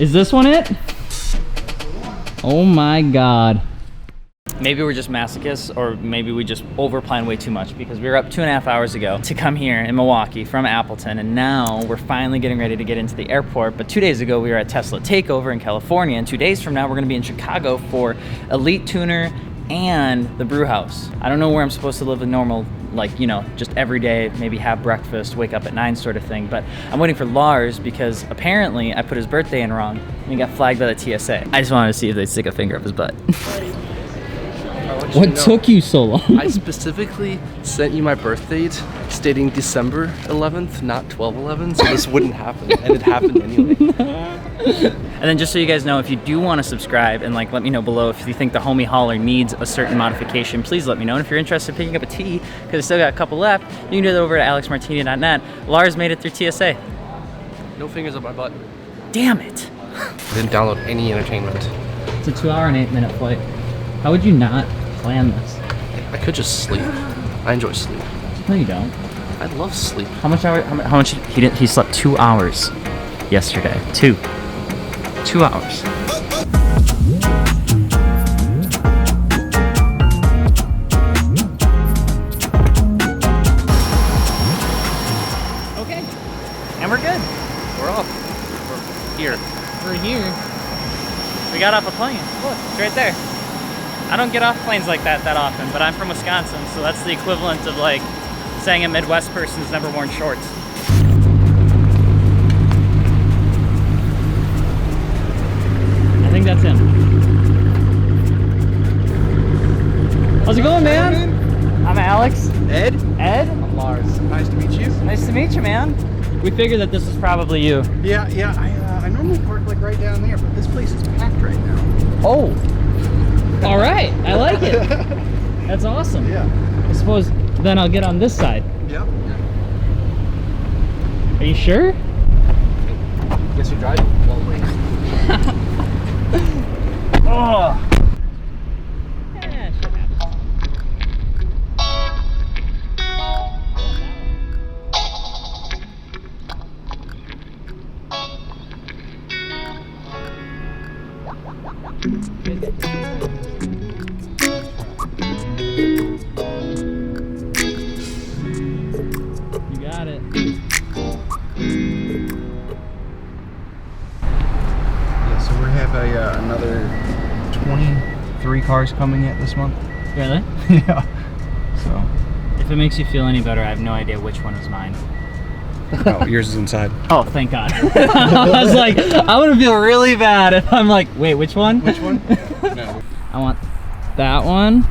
Is this one it? Oh my God. Maybe we're just masochists, or maybe we just overplan way too much, because we were up 2.5 hours ago to come here in Milwaukee from Appleton, and now we're finally getting ready to get into the airport. But 2 days ago we were at Tesla Takeover in California, and 2 days from now we're gonna be in Chicago for Elite Tuner and the Brew House. I don't know where I'm supposed to live a normal, like, you know, just every day, maybe have breakfast, wake up at 9 sort of thing. But I'm waiting for Lars because apparently I put his birthday in wrong and he got flagged by the TSA. I just wanted to see if they'd stick a finger up his butt. What took you so long? I specifically sent you my birth date stating December 11th, not 12/11, so this wouldn't happen, and it happened anyway. And then just so you guys know, if you do want to subscribe and like let me know below if you think the homie hauler needs a certain modification, please let me know. And if you're interested in picking up a tee, because I still got a couple left, you can do that over at alexmartini.net. Lars made it through TSA. No fingers up my butt. Damn it. Didn't download any entertainment. It's a 2 hour and 8 minute flight. How would you not plan this? I could just sleep. I enjoy sleep. No, you don't. I love sleep. How much he slept 2 hours yesterday. 2 hours. Okay, and we're good. We're off. We're here. We're here. We got off a plane. Look, it's right there. I don't get off planes like that often, but I'm from Wisconsin, so that's the equivalent of like saying a Midwest person's never worn shorts. I think that's him. How's it going, man? I'm Alex. Ed? Ed? I'm Lars. Nice to meet you. Nice to meet you, man. We figured that this was probably you. Yeah. I normally park like right down there, but this place is packed right now. Oh. All right. I like it. That's awesome. Yeah. I suppose then I'll get on this side. Yep. Are you sure? Guess you're driving. Well, wait. Oh. Yeah, shit happens. You got it. Yeah, so we have another 23 cars coming in this month. Really? Yeah. So. If it makes you feel any better, I have no idea which one is mine. Oh, yours is inside. Oh, thank God. I was like, I'm gonna feel really bad if I'm like, wait, which one? Which one? No. I want that one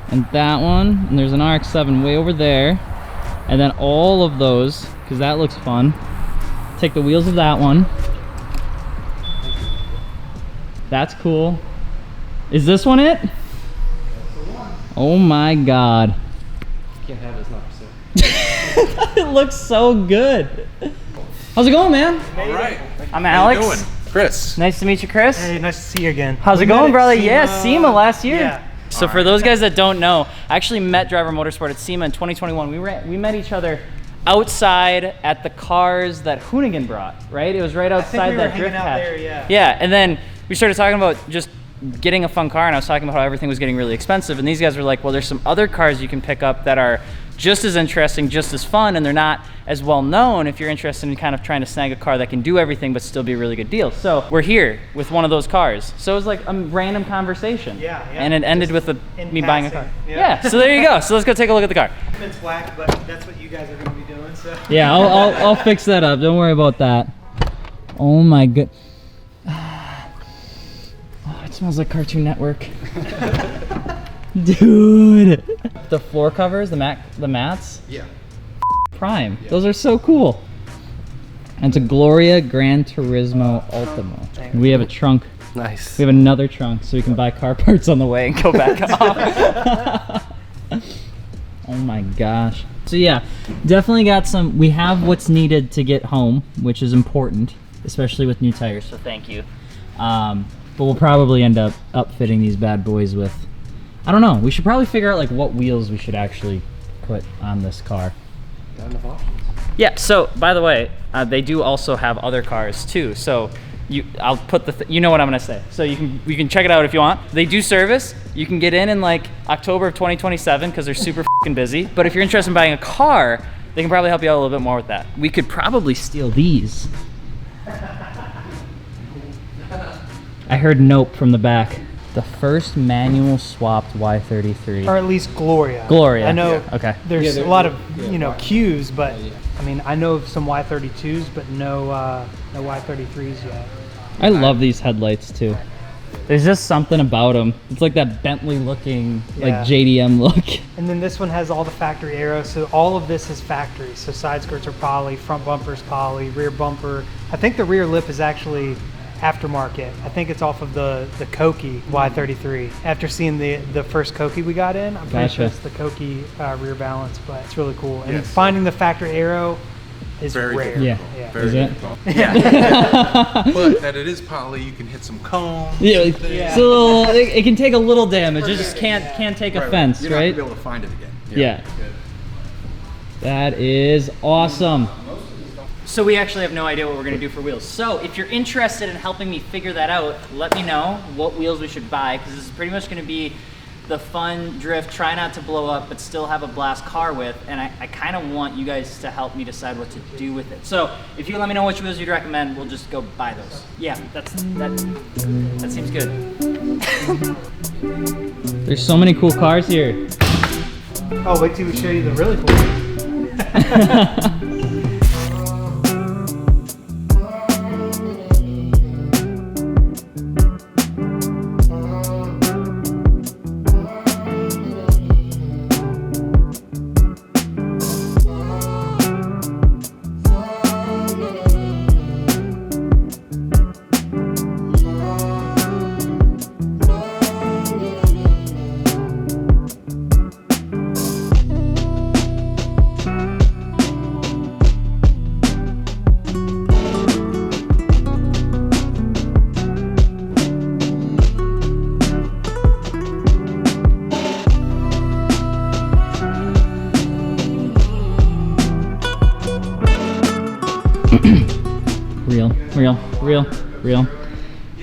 and that one, and there's an RX-7 way over there, and then all of those, because that looks fun. Take the wheels of that one. That's cool. Is this one it? That's the one. Oh my God. Can't have it, it's not for sale. It looks so good. How's it going, man? All right. I'm Alex. How you doing? Chris. Nice to meet you, Chris. Hey, nice to see you again. How's it going, brother? Yeah, SEMA last year. Yeah. So for those guys that don't know, I actually met Driver Motorsport at SEMA in 2021. We met each other outside at the cars that Hoonigan brought, right? It was right outside that drift patch. there, yeah. Yeah, and then we started talking about just getting a fun car, and I was talking about how everything was getting really expensive, and these guys were like, well, there's some other cars you can pick up that are just as interesting, just as fun, and they're not as well known if you're interested in kind of trying to snag a car that can do everything but still be a really good deal. So we're here with one of those cars. So it was like a random conversation. Yeah. And it ended with me buying a car. passing, Yeah, so there you go. So let's go take a look at the car. It's whack, but that's what you guys are going to be doing. So. Yeah, I'll fix that up. Don't worry about that. Oh my god. Oh, it smells like Cartoon Network. Dude. The floor covers, the mats. Yeah. Prime. Yeah. Those are so cool. And it's a Gloria Gran Turismo Ultima. We have a trunk. Nice. We have another trunk so we can buy car parts on the way and go back off. Oh my gosh. So yeah, definitely got some, we have what's needed to get home, which is important, especially with new tires, so thank you. But we'll probably end up upfitting these bad boys with, I don't know, we should probably figure out like what wheels we should actually put on this car. Got enough options. Yeah, so by the way, they do also have other cars too. So I'll put you know what I'm gonna say. So you can check it out if you want. They do service. You can get in like October of 2027 because they're super fucking busy. But if you're interested in buying a car, they can probably help you out a little bit more with that. We could probably steal these. I heard nope from the back. The first manual swapped Y33. Or at least Gloria. Gloria. I know Okay. there's a lot of, Qs, but I mean, I know of some Y32s, but no Y33s yet. I love these headlights too. There's just something about them. It's like that Bentley looking, like JDM look. And then this one has all the factory arrows. So all of this is factory. So side skirts are poly, front bumper's poly, rear bumper. I think the rear lip is actually aftermarket. I think it's off of the Koki Y33. After seeing the first Koki we got in, I'm pretty sure it's the Koki rear balance, but it's really cool. And finding the factory arrow is very rare. difficult. Yeah. Very Is it? difficult. Yeah. But that it is poly, you can hit some cones. Yeah, it's a little, it can take a little damage. It just can't take offense, You're not right? gonna be able to find it again. Yeah. That is awesome. So we actually have no idea what we're gonna do for wheels. So if you're interested in helping me figure that out, let me know what wheels we should buy, because this is pretty much gonna be the fun drift, try not to blow up, but still have a blast car with, and I kind of want you guys to help me decide what to do with it. So if you let me know which wheels you'd recommend, we'll just go buy those. Yeah, that seems good. There's so many cool cars here. Oh, wait till we show you the really cool ones.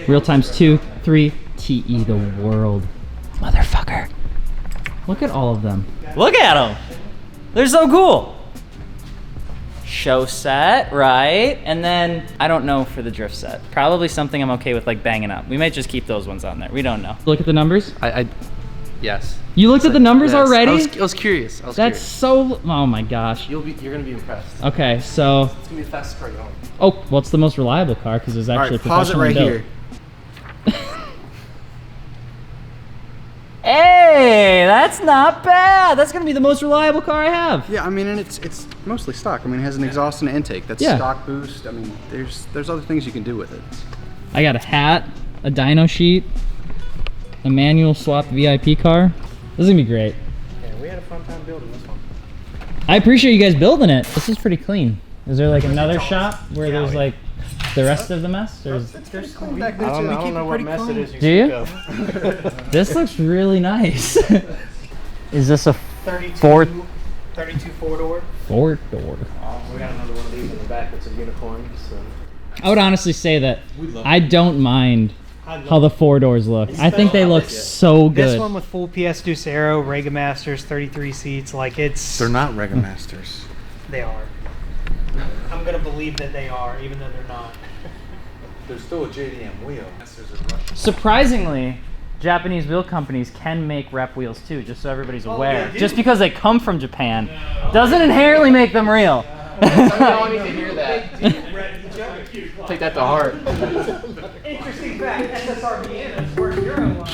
Real times 2, 3, TE the world. Motherfucker. Look at all of them. Look at them. They're so cool. Show set, right? And then, I don't know for the drift set. Probably something I'm okay with like banging up. We might just keep those ones on there. We don't know. Look at the numbers. Yes. You looked at the numbers already? I was curious. That's so, oh my gosh. You're gonna be impressed. Okay, so. It's gonna be the fastest car you own. Oh, what's the most reliable car? Because it's actually pause it right here. Hey, that's not bad. That's gonna be the most reliable car I have. Yeah, I mean, and it's mostly stock. I mean, it has an exhaust and an intake. That's stock boost. I mean, there's other things you can do with it. I got a hat, a dyno sheet, a manual swap VIP car. This is gonna be great. Yeah, we had a fun time building this one. I appreciate you guys building it. This is pretty clean. Is there like another shop where there's like the rest of the mess? Or is... There's clean back there too. I don't know what mess it is. Do you? This looks really nice. Is this a 32 four-door? Four-door. We got another one of these in the back that's a unicorn. So. I would honestly say that I don't mind how the four doors look. I think they look so good. This one with full PS Deuce Aero, Regamasters, 33 seats, like it's... They're not Regamasters. They are. I'm gonna believe that they are, even though they're not. There's still a JDM wheel. Surprisingly, Japanese wheel companies can make rep wheels too, just so everybody's aware. yeah, Just because they come from Japan doesn't inherently make them real. Y'all need to hear that. Take that to heart. Interesting fact, SSRBN is worth Euro line.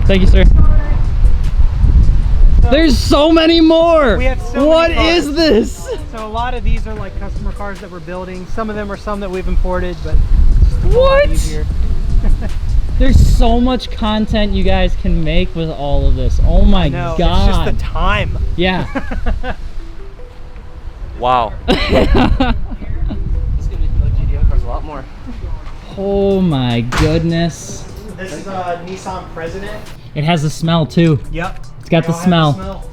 Thank you, sir. There's so many more. We have so What many cars. is this? So a lot of these are like customer cars that we're building. Some of them are some that we've imported, but just a What? lot easier. There's so much content you guys can make with all of this. Oh my No, god. it's just the time. Yeah. Wow. It's gonna make like GDM cars a lot more. Oh my goodness. This is a Nissan President. It has a smell too. Yep. It's got They the all have smell.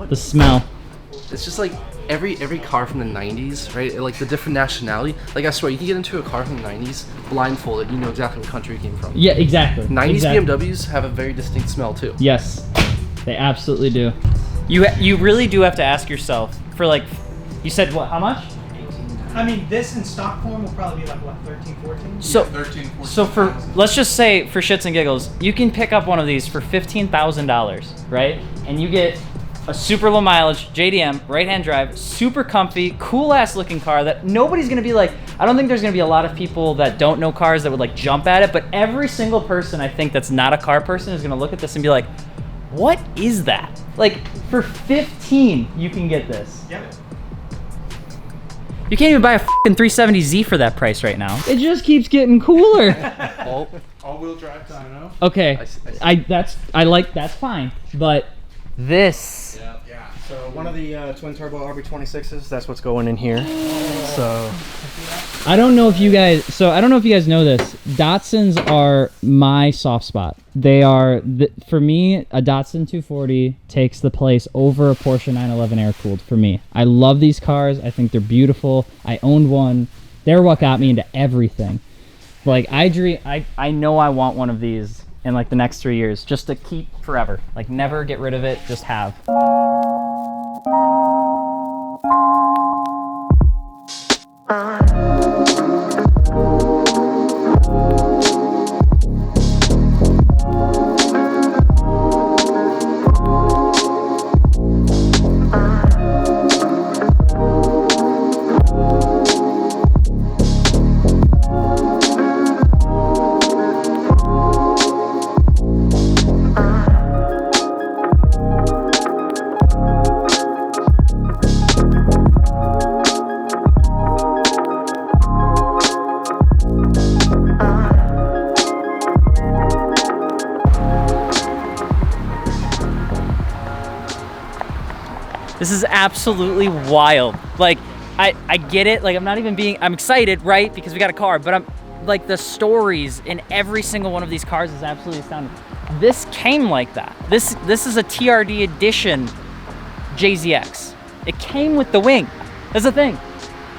The smell. It's just like every car from the 90s, right? Like the different nationality. Like I swear, you can get into a car from the 90s blindfolded. You know exactly what country it came from. Yeah, exactly. 90s exactly. BMWs have a very distinct smell too. Yes, they absolutely do. You really do have to ask yourself for like, you said what? How much? I mean, this in stock form will probably be like, what, 13, 14? So, 13, 14. so for let's just say for shits and giggles, you can pick up one of these for $15,000, right? And you get a super low mileage JDM right-hand drive, super comfy, cool ass looking car that nobody's gonna be like. I don't think there's gonna be a lot of people that don't know cars that would like jump at it, but every single person I think that's not a car person is gonna look at this and be like, what is that? Like for 15, you can get this. Yep. You can't even buy a fucking 370Z for that price right now. It just keeps getting cooler. Oh, All-wheel drive dyno. Okay, I that's fine, but this. Yeah. So one of the twin turbo RB26s, that's what's going in here. So I don't know if you guys know this. Datsuns are my soft spot. They are for me. A Datsun 240 takes the place over a Porsche 911 air cooled for me. I love these cars. I think they're beautiful. I owned one. They're what got me into everything. Like I know I want one of these in like the next 3 years, just to keep forever. Like never get rid of it. Just have. This is absolutely wild. Like, I get it. Like, I'm excited, right? Because we got a car, but I'm like, the stories in every single one of these cars is absolutely astounding. This came like that. This is a TRD edition JZX. It came with the wing. That's the thing,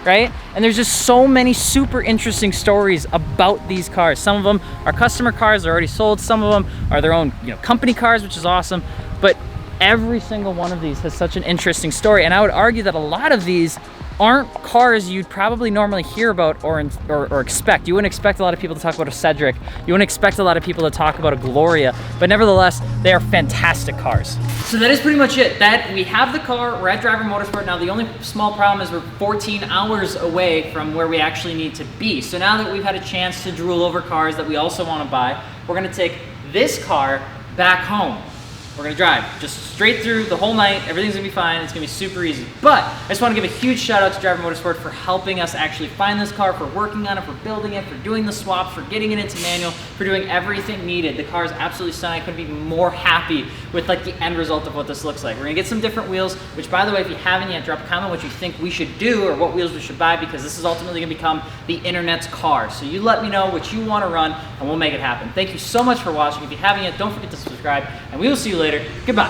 right? And there's just so many super interesting stories about these cars. Some of them are customer cars, they're already sold. Some of them are their own, company cars, which is awesome. But every single one of these has such an interesting story, and I would argue that a lot of these aren't cars you'd probably normally hear about or expect. You wouldn't expect a lot of people to talk about a Cedric. You wouldn't expect a lot of people to talk about a Gloria, but nevertheless, they are fantastic cars. So that is pretty much it. That we have the car, we're at Driver Motorsport. Now the only small problem is we're 14 hours away from where we actually need to be. So now that we've had a chance to drool over cars that we also want to buy, we're gonna take this car back home. We're gonna drive just straight through the whole night. Everything's gonna be fine. It's gonna be super easy. But I just wanna give a huge shout out to Driver Motorsport for helping us actually find this car, for working on it, for building it, for doing the swaps, for getting it into manual, for doing everything needed. The car is absolutely stunning. I couldn't be more happy with like the end result of what this looks like. We're gonna get some different wheels, which by the way, if you haven't yet, drop a comment what you think we should do or what wheels we should buy, because this is ultimately gonna become the internet's car. So you let me know what you wanna run and we'll make it happen. Thank you so much for watching. If you haven't yet, don't forget to subscribe and we will see you later. Goodbye.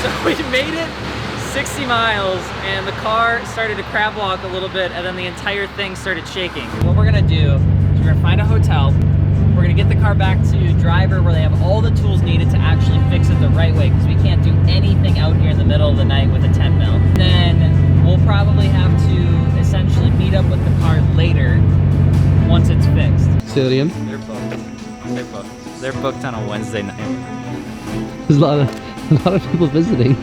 So we made it 60 miles and the car started to crab walk a little bit and then the entire thing started shaking. What we're gonna do is we're gonna find a hotel. We're gonna get the car back to Driver where they have all the tools needed to actually fix it the right way, because we can't do anything out here in the middle of the night with a 10 mil. Then we'll probably have to essentially meet up with the car later once it's fixed. say that again. They're booked. They're booked. They're booked on a Wednesday night. There's a lot of people visiting.